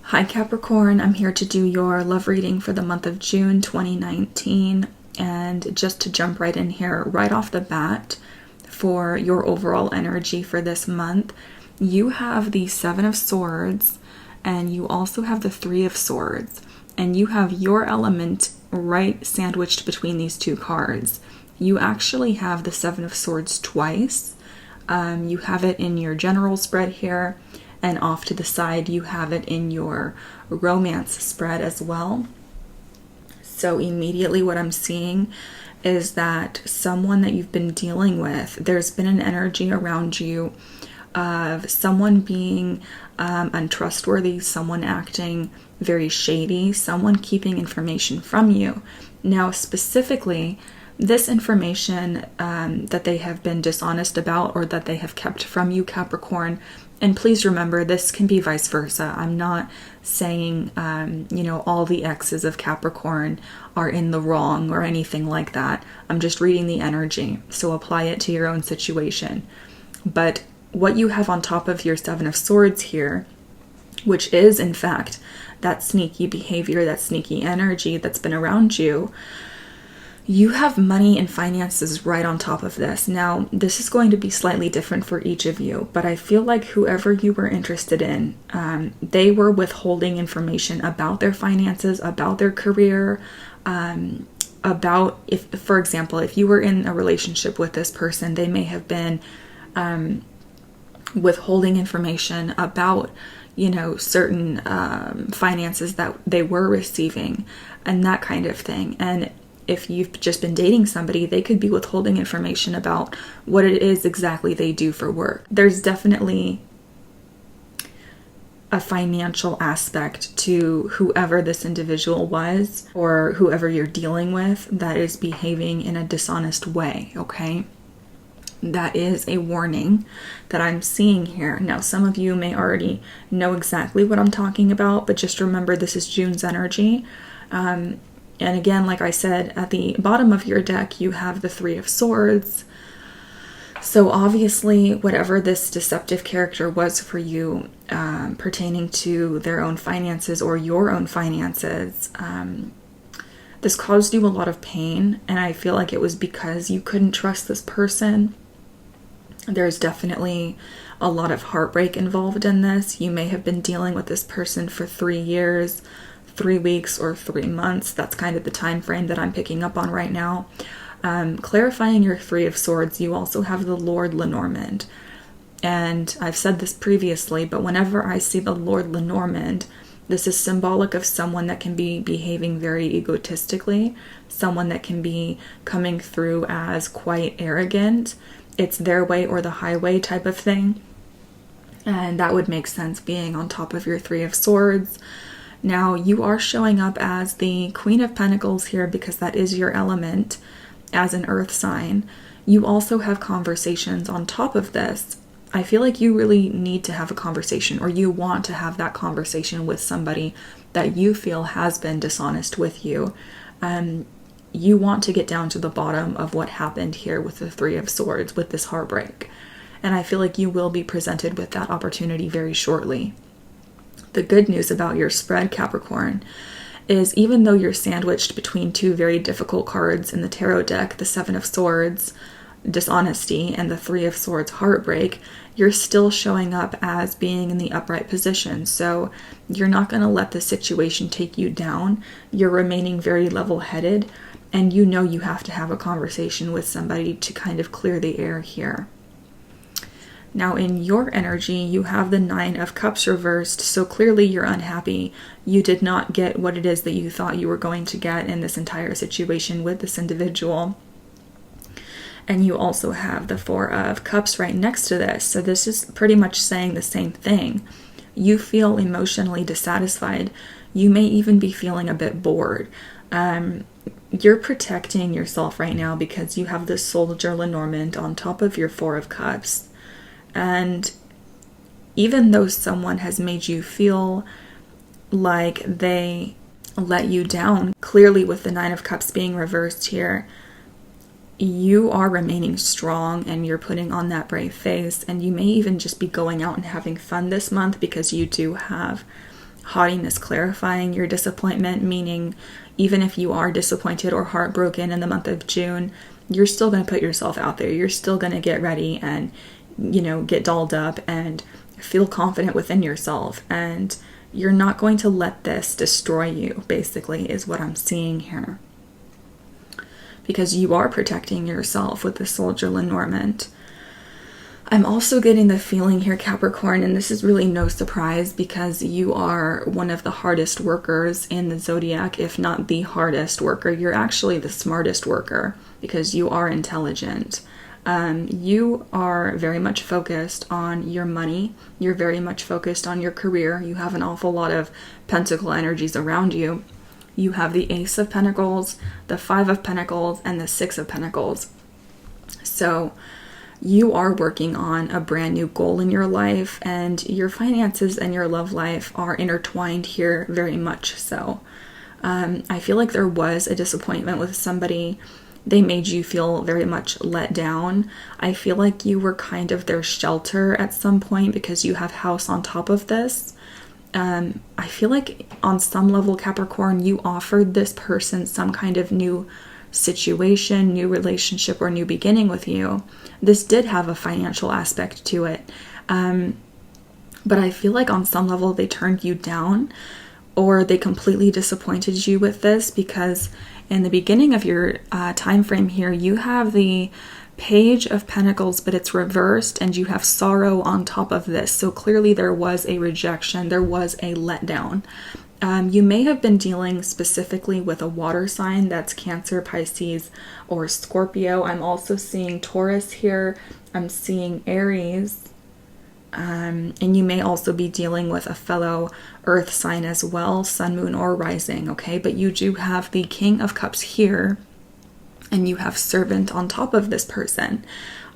Hi Capricorn, I'm here to do your love reading for the month of June 2019, and just to jump right in here, right off the bat, for your overall energy for this month, you have the Seven of Swords, and you also have the Three of Swords, and you have your element right sandwiched between these two cards. You actually have the Seven of Swords twice. You have it in your general spread here, and off to the side you have it in your romance spread as well. So immediately what I'm seeing is that someone that you've been dealing with, there's been an energy around you of someone being untrustworthy, someone acting very shady, someone keeping information from you. Now specifically, this information that they have been dishonest about or that they have kept from you, Capricorn, and please remember, this can be vice versa. I'm not saying, all the exes of Capricorn are in the wrong or anything like that. I'm just reading the energy, so apply it to your own situation. But what you have on top of your Seven of Swords here, which is in fact that sneaky behavior, that sneaky energy that's been around you, you have money and finances right on top of this. Now, this is going to be slightly different for each of you, but I feel like whoever you were interested in, they were withholding information about their finances, about their career, about, if, for example, if you were in a relationship with this person, they may have been withholding information about, certain finances that they were receiving and that kind of thing. And if you've just been dating somebody, they could be withholding information about what it is exactly they do for work. There's definitely a financial aspect to whoever this individual was or whoever you're dealing with that is behaving in a dishonest way, okay? That is a warning that I'm seeing here. Now, some of you may already know exactly what I'm talking about, but just remember this is June's energy. And again, like I said, at the bottom of your deck, you have the Three of Swords. So obviously, whatever this deceptive character was for you, pertaining to their own finances or your own finances, this caused you a lot of pain. And I feel like it was because you couldn't trust this person. There's definitely a lot of heartbreak involved in this. You may have been dealing with this person for 3 years, 3 weeks, or 3 months. That's kind of the time frame that I'm picking up on right now. Clarifying your Three of Swords, you also have the Lord Lenormand. And I've said this previously, but whenever I see the Lord Lenormand, this is symbolic of someone that can be behaving very egotistically, someone that can be coming through as quite arrogant. It's their way or the highway type of thing. And that would make sense being on top of your Three of Swords. Now, you are showing up as the Queen of Pentacles here because that is your element as an earth sign. You also have conversations on top of this. I feel like you really need to have a conversation, or you want to have that conversation with somebody that you feel has been dishonest with you. You want to get down to the bottom of what happened here with the Three of Swords, with this heartbreak. And I feel like you will be presented with that opportunity very shortly. The good news about your spread, Capricorn, is even though you're sandwiched between two very difficult cards in the tarot deck, the Seven of Swords, dishonesty, and the Three of Swords, heartbreak, you're still showing up as being in the upright position. So you're not going to let the situation take you down. You're remaining very level-headed, and you know you have to have a conversation with somebody to kind of clear the air here. Now, in your energy, you have the Nine of Cups reversed, so clearly you're unhappy. You did not get what it is that you thought you were going to get in this entire situation with this individual. And you also have the Four of Cups right next to this, so this is pretty much saying the same thing. You feel emotionally dissatisfied. You may even be feeling a bit bored. You're protecting yourself right now because you have this Soldier Lenormand on top of your Four of Cups. And even though someone has made you feel like they let you down, clearly with the Nine of Cups being reversed here, you are remaining strong and you're putting on that brave face, and you may even just be going out and having fun this month because you do have haughtiness clarifying your disappointment, meaning even if you are disappointed or heartbroken in the month of June, you're still going to put yourself out there. You're still going to get ready and, get dolled up and feel confident within yourself. And you're not going to let this destroy you, basically, is what I'm seeing here. Because you are protecting yourself with the Soldier Lenormand. I'm also getting the feeling here, Capricorn, and this is really no surprise because you are one of the hardest workers in the zodiac, if not the hardest worker. You're actually the smartest worker because you are intelligent. You are very much focused on your money. You're very much focused on your career. You have an awful lot of pentacle energies around you. You have the Ace of Pentacles, the Five of Pentacles, and the Six of Pentacles. So you are working on a brand new goal in your life, and your finances and your love life are intertwined here very much so. I feel like there was a disappointment with somebody. They made you feel very much let down. I feel like you were kind of their shelter at some point because you have house on top of this. I feel like on some level, Capricorn, you offered this person some kind of new situation, new relationship, or new beginning with you. This did have a financial aspect to it. But I feel like on some level they turned you down, or they completely disappointed you with this, because in the beginning of your time frame here, you have the Page of Pentacles, but it's reversed, and you have sorrow on top of this. So clearly there was a rejection, there was a letdown. You may have been dealing specifically with a water sign, that's Cancer, Pisces, or Scorpio. I'm also seeing Taurus here. I'm seeing Aries. And you may also be dealing with a fellow earth sign as well, sun, moon, or rising, okay? But you do have the King of Cups here, and you have Servant on top of this person.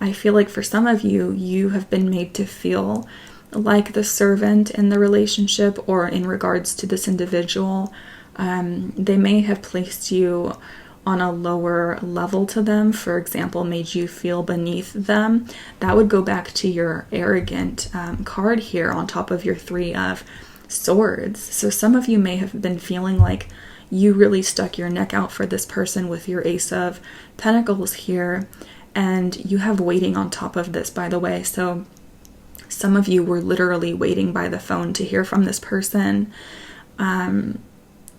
I feel like for some of you, you have been made to feel like the servant in the relationship, or in regards to this individual. They may have placed you on a lower level to them, for example, made you feel beneath them. That would go back to your arrogant card here on top of your Three of Swords. So some of you may have been feeling like you really stuck your neck out for this person with your Ace of Pentacles here, and you have waiting on top of this, by the way. So some of you were literally waiting by the phone to hear from this person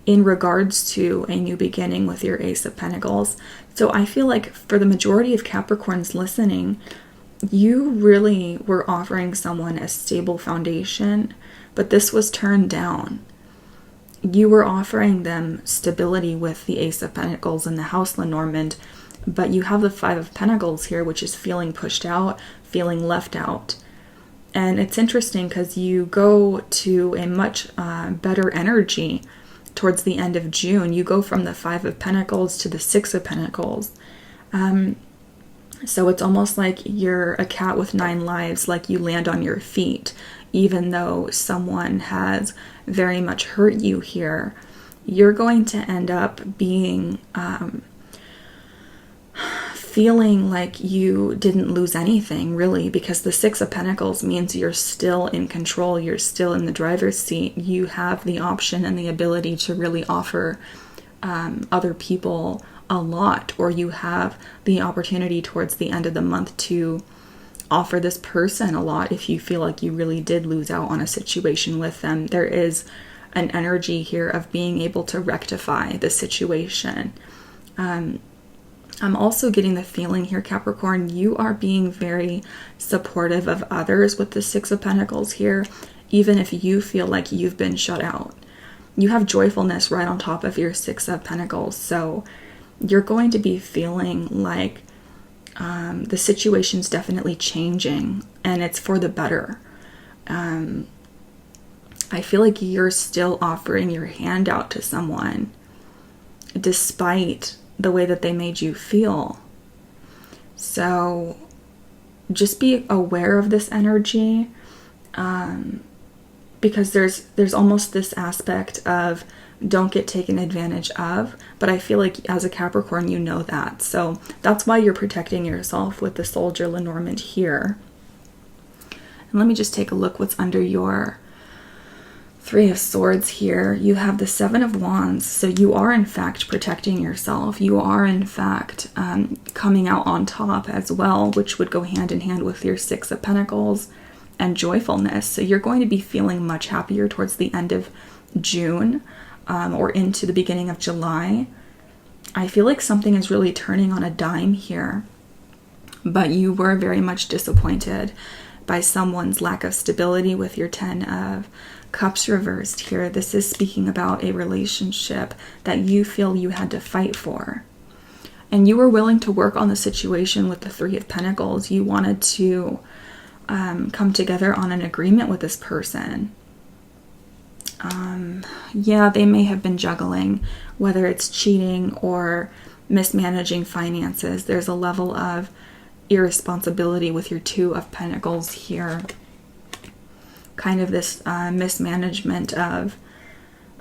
in regards to a new beginning with your Ace of Pentacles. So I feel like for the majority of Capricorns listening, you really were offering someone a stable foundation, but this was turned down. You were offering them stability with the Ace of Pentacles and the House Lenormand, but you have the Five of Pentacles here, which is feeling pushed out, feeling left out. And it's interesting because you go to a much better energy towards the end of June. You go from the Five of Pentacles to the Six of Pentacles. So it's almost like you're a cat with 9 lives, like you land on your feet. Even though someone has very much hurt you here, you're going to end up being feeling like you didn't lose anything, really, because the Six of Pentacles means you're still in control, you're still in the driver's seat. You have the option and the ability to really offer other people a lot, or you have the opportunity towards the end of the month to offer this person a lot if you feel like you really did lose out on a situation with them. There is an energy here of being able to rectify the situation. I'm also getting the feeling here, Capricorn, you are being very supportive of others with the Six of Pentacles here, even if you feel like you've been shut out. You have joyfulness right on top of your Six of Pentacles, so you're going to be feeling like the situation's definitely changing, and it's for the better. I feel like you're still offering your hand out to someone despite the way that they made you feel. So just be aware of this energy, because there's almost this aspect of don't get taken advantage of, but I feel like as a Capricorn you know that, so that's why you're protecting yourself with the Soldier Lenormand here. And let me just take a look what's under your Three of Swords here. You have the Seven of Wands. So you are in fact protecting yourself. You are in fact coming out on top as well, which would go hand in hand with your Six of Pentacles and joyfulness. So you're going to be feeling much happier towards the end of June or into the beginning of July. I feel like something is really turning on a dime here, but you were very much disappointed by someone's lack of stability with your Ten of Cups reversed here. This is speaking about a relationship that you feel you had to fight for. And you were willing to work on the situation with the Three of Pentacles. You wanted to come together on an agreement with this person. Yeah, they may have been juggling, whether it's cheating or mismanaging finances. There's a level of irresponsibility with your Two of Pentacles here. Kind of this mismanagement of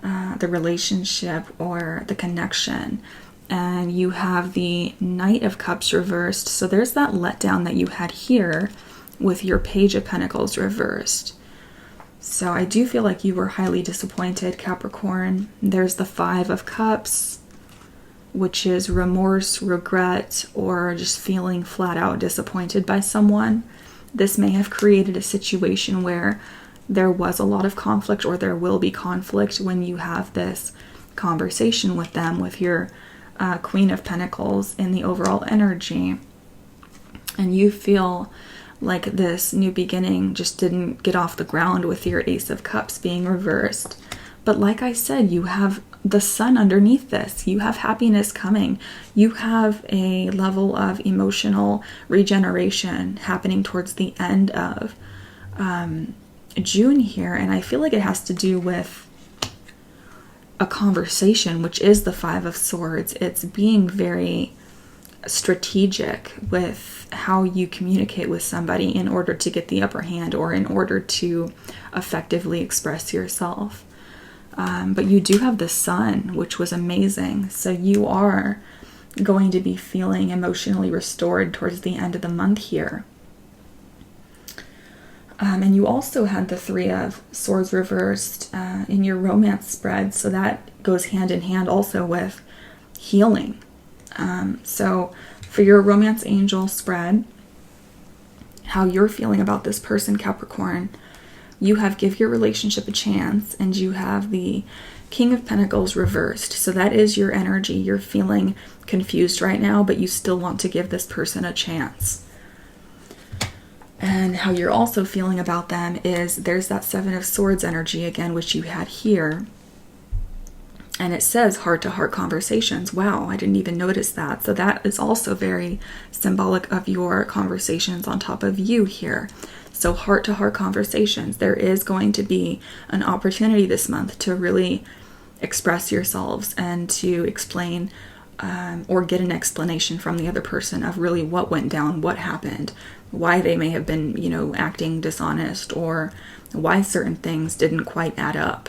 the relationship or the connection. And you have the Knight of Cups reversed. So there's that letdown that you had here with your Page of Pentacles reversed. So I do feel like you were highly disappointed, Capricorn. There's the Five of Cups, which is remorse, regret, or just feeling flat out disappointed by someone. This may have created a situation where there was a lot of conflict, or there will be conflict when you have this conversation with them, with your Queen of Pentacles in the overall energy. And you feel like this new beginning just didn't get off the ground with your Ace of Cups being reversed. But like I said, you have the sun underneath this. You have happiness coming. You have a level of emotional regeneration happening towards the end of June here. And I feel like it has to do with a conversation, which is the Five of Swords. It's being very strategic with how you communicate with somebody in order to get the upper hand, or in order to effectively express yourself. But you do have the sun, which was amazing. So you are going to be feeling emotionally restored towards the end of the month here. And you also had the Three of Swords reversed in your romance spread. So that goes hand in hand also with healing. So for your romance angel spread, how you're feeling about this person, Capricorn, you have give your relationship a chance, and you have the King of Pentacles reversed. So that is your energy. You're feeling confused right now, but you still want to give this person a chance. And how you're also feeling about them is there's that Seven of Swords energy again, which you had here. And it says heart-to-heart conversations. Wow, I didn't even notice that. So that is also very symbolic of your conversations on top of you here. So heart-to-heart conversations. There is going to be an opportunity this month to really express yourselves and to explain or get an explanation from the other person of really what went down, what happened, why they may have been, acting dishonest, or why certain things didn't quite add up.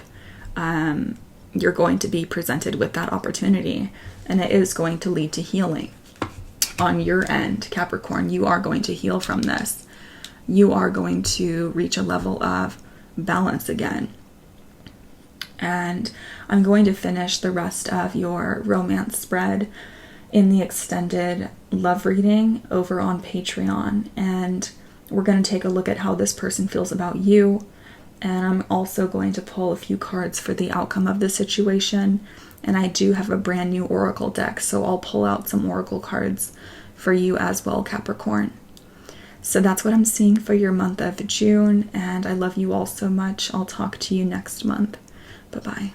You're going to be presented with that opportunity, and it is going to lead to healing on your end, Capricorn. You are going to heal from this. You are going to reach a level of balance again. And I'm going to finish the rest of your romance spread in the extended love reading over on Patreon. And we're going to take a look at how this person feels about you. And I'm also going to pull a few cards for the outcome of the situation. And I do have a brand new oracle deck, so I'll pull out some oracle cards for you as well, Capricorn. So that's what I'm seeing for your month of June, and I love you all so much. I'll talk to you next month. Bye-bye.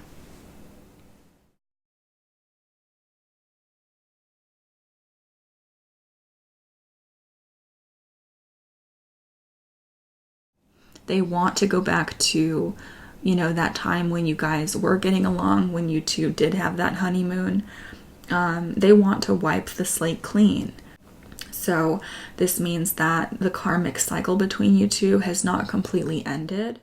They want to go back to, that time when you guys were getting along, when you two did have that honeymoon. They want to wipe the slate clean. So this means that the karmic cycle between you two has not completely ended.